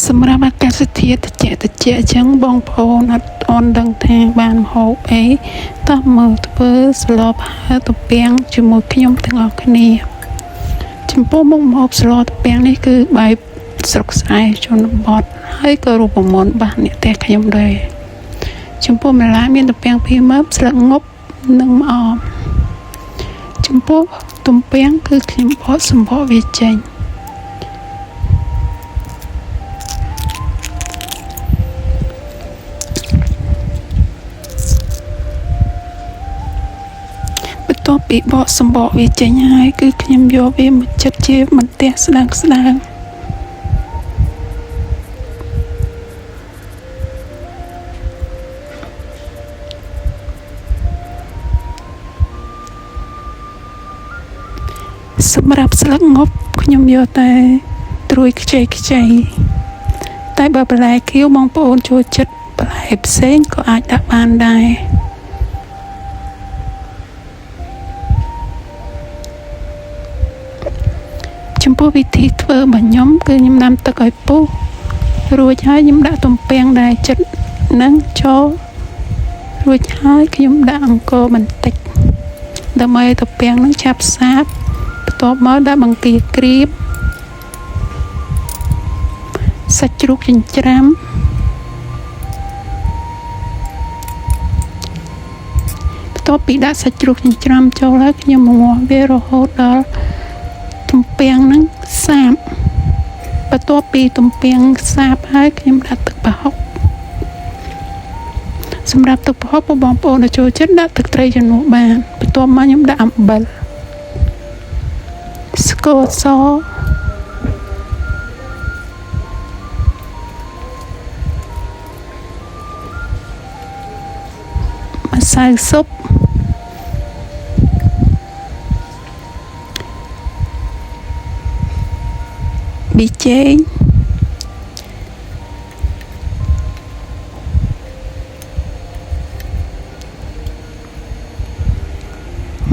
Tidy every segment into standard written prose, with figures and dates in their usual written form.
សម្រាប់អាកាសធាតុត្រជាក់អញ្ចឹងបងប្អូនអត់អន់ដឹងថាបានហូបអីតោះមើលធ្វើស្លផើទំពាំងជាមួយខ្ញុំទាំងអស់គ្នាចំពោះមុខម្ហូបស្លទំពាំងនេះគឺបែបស្រុកស្រែជនបទហើយក៏រូបមន្តរបស់អ្នកតែខ្ញុំដែរចំពោះម្លាយមានទំពាំងភីមើបស្លឹកងប់និងម្អមចំពោះទំពាំងគឺខ្ញុំបកសម្បកវាចេញបន្ទាប់ពីបកសម្បកវាចេញហើយគឺខ្ញុំយកវាមកចិតជាបន្ទះស្ដើងសម្រាប់ស្លឹកងប់ខ្ញុំយកតែត្រួយខ្ចីតែបើបន្លែខៀវបងប្អូនចូលចិត្តបន្លែផ្សេងក៏អាចដាក់បានដែរចំពោះវិធីធ្វើរបស់ខ្ញុំគឺខ្ញុំដាំទឹកឲ្យពុះរួចហើយខ្ញុំដាក់ទំពាំងដែលចិត្តនឹងចូលរួចហើយខ្ញុំដាក់អង្ករបន្តិចដើម្បីឲ្យទំពាំងនឹងឆាប់សាបបន្ទាប់មកដាក់បង្គាក្រៀបសាច់ជ្រូកចិញ្ច្រាំបន្ទាប់ពីដាក់សាច់ជ្រូកចិញ្ច្រាំចូលហើយខ្ញុំងាស់វារហូតដល់ទំពាំងនឹងសាបបន្ទាប់ពីទំពាំងសាបហើយខ្ញុំដាក់ទឹកប្រហុកសម្រាប់ទឹកប្រហុកបងប្អូនដែលចូលចិត្តដាក់ទឹកត្រីជំនួសបានបន្ទាប់មកខ្ញុំដាក់អំបិលស្ករសម្សៅស៊ុបប៊ីចេង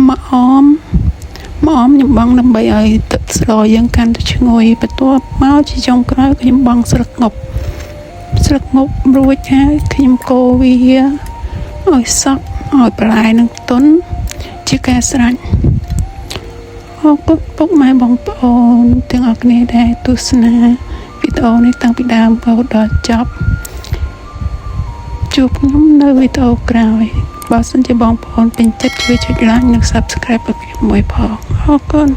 ម្អមខ្ញុំបង់ដើម្បីឲ្យទឹកស្លយើងកាន់តែឈ្ងុយបន្ទាប់មកជាចុងក្រោយខ្ញុំបង់ស្លឹកងប់រួចហើយខ្ញុំកូរវាឲ្យសព្វឲ្យបន្លែនឹងទន់ជាការស្រេចអរគុណពុកម៉ែបងប្អូនទាំងអស់គ្នាដែលទស្សនាវីដេអូនេះតាំងពីដើមរហូតដល់ចប់ជួបខ្ញុំនៅវីដេអូក្រោយបើសិនជាបងប្អូនពេញចិត្តជួយចុច like និង subscribe ឲ្យខ្ញុំមួយផងអរគុណ